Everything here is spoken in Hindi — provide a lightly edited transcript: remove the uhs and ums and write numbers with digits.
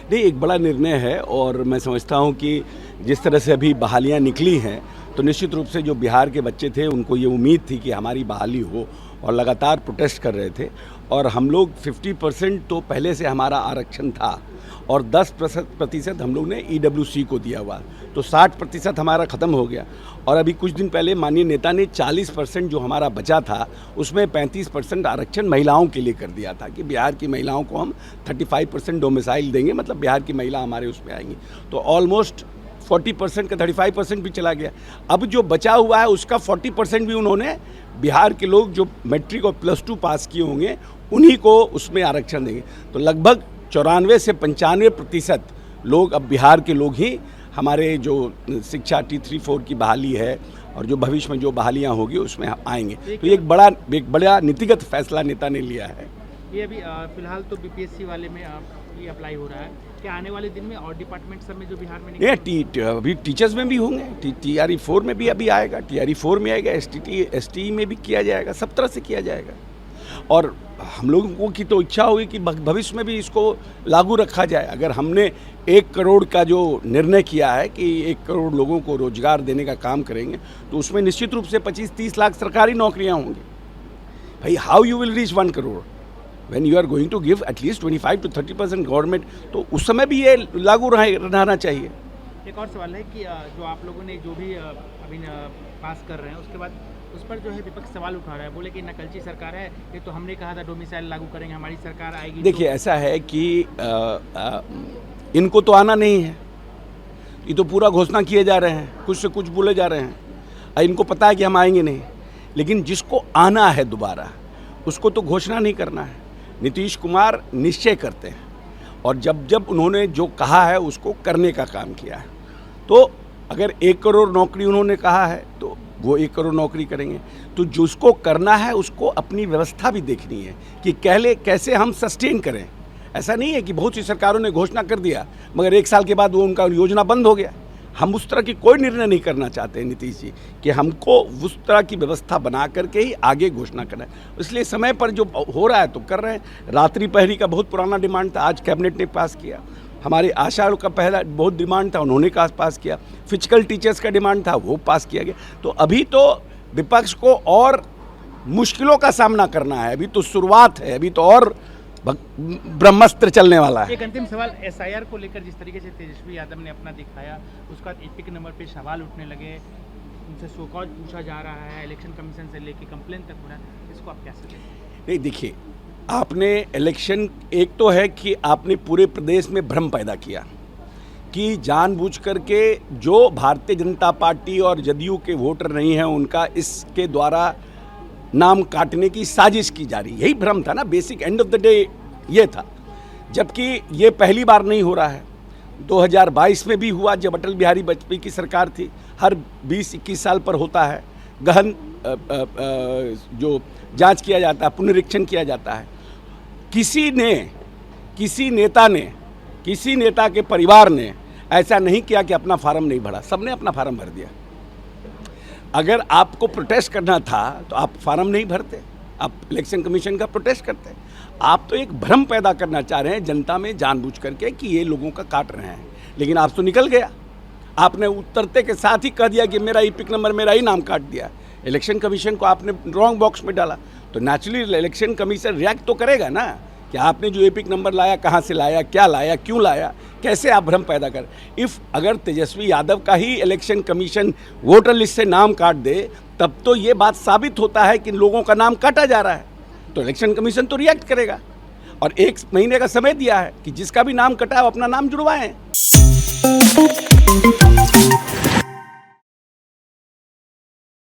नहीं, एक बड़ा निर्णय है और मैं समझता हूँ कि जिस तरह से अभी बहालियाँ निकली हैं तो निश्चित रूप से जो बिहार के बच्चे थे उनको ये उम्मीद थी कि हमारी बहाली हो और लगातार प्रोटेस्ट कर रहे थे। और हम लोग 50% तो पहले से हमारा आरक्षण था और 10% हम लोग ने EWC को दिया हुआ, तो 60% हमारा ख़त्म हो गया। और अभी कुछ दिन पहले माननीय नेता ने 40% जो हमारा बचा था उसमें 35% आरक्षण महिलाओं के लिए कर दिया था कि बिहार की महिलाओं को हम 35% डोमिसाइल देंगे, मतलब बिहार की महिला हमारे उसमें आएंगी। तो ऑलमोस्ट 40% का 35% भी चला गया। अब जो बचा हुआ है उसका 40% भी उन्होंने बिहार के लोग जो मैट्रिक और +2 पास किए होंगे उन्हीं को उसमें आरक्षण देंगे। तो लगभग 94 से 95% लोग अब बिहार के लोग ही हमारे जो शिक्षा T3-4 की बहाली है और जो भविष्य में जो बहालियाँ होगी उसमें आएंगे। तो एक बड़ा नीतिगत फैसला नेता ने लिया है। ये अभी फिलहाल तो BPSC वाले में ये अप्लाई हो रहा है, क्या आने वाले दिन में और डिपार्टमेंट सब में जो बिहार में ये अभी टीचर्स में भी होंगे, TRE-4 में भी अभी आएगा, TRE-4 में आएगा, STE में भी किया जाएगा, सब तरह से किया जाएगा। और हम लोगों की तो इच्छा होगी कि भविष्य में भी इसको लागू रखा जाए। अगर हमने 1 करोड़ का जो निर्णय किया है कि 1 करोड़ लोगों को रोजगार देने का काम करेंगे तो उसमें निश्चित रूप से 25-30 लाख सरकारी नौकरियां होंगी। भाई how you will reach 1 crore when you are going to give at least 25 to 30% government, तो उस समय भी ये लागू रहना चाहिए। एक और सवाल है कि जो आप लोगों ने जो भी अभी पास कर रहे हैं उसके बाद उस पर जो है विपक्ष सवाल उठा रहा है, बोले कि नकलची सरकार है, ये तो हमने कहा था डोमिसाइल लागू करेंगे, हमारी सरकार आएगी। देखिए ऐसा है कि इनको तो आना नहीं है, ये तो पूरा घोषणा किए जा रहे हैं, कुछ से कुछ बोले जा रहे हैं। इनको पता है कि हम आएंगे नहीं, लेकिन जिसको आना है दोबारा उसको तो घोषणा नहीं करना है। नीतीश कुमार निश्चय करते हैं और जब उन्होंने जो कहा है उसको करने का काम किया है। तो अगर 1 करोड़ नौकरी उन्होंने कहा है तो वो 1 करोड़ नौकरी करेंगे। तो जिसको करना है उसको अपनी व्यवस्था भी देखनी है कि कैसे हम सस्टेन करें। ऐसा नहीं है कि बहुत सी सरकारों ने घोषणा कर दिया मगर 1 साल के बाद वो उनका योजना बंद हो गया। हम उस तरह की कोई निर्णय नहीं करना चाहते हैं नीतीश जी, कि हमको उस तरह की व्यवस्था बना करके ही आगे घोषणा करना है। इसलिए समय पर जो हो रहा है तो कर रहे हैं। रात्रि पहरी का बहुत पुराना डिमांड था, आज कैबिनेट ने पास किया। हमारे आशा का पहला बहुत डिमांड था, उन्होंने पास किया। फिजिकल टीचर्स का डिमांड था, वो पास किया गया। तो अभी तो विपक्ष को और मुश्किलों का सामना करना है, अभी तो शुरुआत है, अभी तो और ब्रह्मास्त्र चलने वाला है। एक अंतिम सवाल, SIR को लेकर जिस तरीके से तेजस्वी यादव ने अपना दिखाया उसका एपिक नंबर पे सवाल उठने लगे, उनसे शोकॉज पूछा जा रहा है, इलेक्शन कमीशन से लेके कंप्लेन तक हो रहा है, इसको आप कैसे देखते हैं? नहीं देखिए, आपने इलेक्शन, एक तो है कि आपने पूरे प्रदेश में भ्रम पैदा किया कि जानबूझ करके जो भारतीय जनता पार्टी और जदयू के वोटर नहीं हैं उनका इसके द्वारा नाम काटने की साजिश की जा रही, यही भ्रम था ना। Basic end of the day ये था, जबकि ये पहली बार नहीं हो रहा है। 2022 में भी हुआ जब अटल बिहारी वाजपेयी की सरकार थी, हर 20-21 साल पर होता है, गहन जो जांच किया जाता है, पुनरीक्षण किया जाता है। किसी नेता के परिवार ने ऐसा नहीं किया कि अपना फार्म नहीं भरा, सबने अपना फार्म भर दिया। अगर आपको प्रोटेस्ट करना था तो आप फार्म नहीं भरते, आप इलेक्शन कमीशन का प्रोटेस्ट करते। आप तो एक भ्रम पैदा करना चाह रहे हैं जनता में जानबूझ करके कि ये लोगों का काट रहे हैं, लेकिन आप तो निकल गया। आपने उतरते के साथ ही कह दिया कि मेरा एपिक नंबर, मेरा ही नाम काट दिया। इलेक्शन कमीशन को आपने रॉन्ग बॉक्स में डाला, तो नेचुरली इलेक्शन कमीशन रिएक्ट तो करेगा ना कि आपने जो एपिक नंबर लाया, कहाँ से लाया, क्या लाया, क्यों लाया, कैसे आप भ्रम पैदा कर। अगर तेजस्वी यादव का ही इलेक्शन कमीशन वोटर लिस्ट से नाम काट दे तब तो ये बात साबित होता है कि लोगों का नाम काटा जा रहा है, तो इलेक्शन कमीशन तो रिएक्ट करेगा। और 1 महीने का समय दिया है कि जिसका भी नाम कटा है वो अपना नाम जुड़वाएं।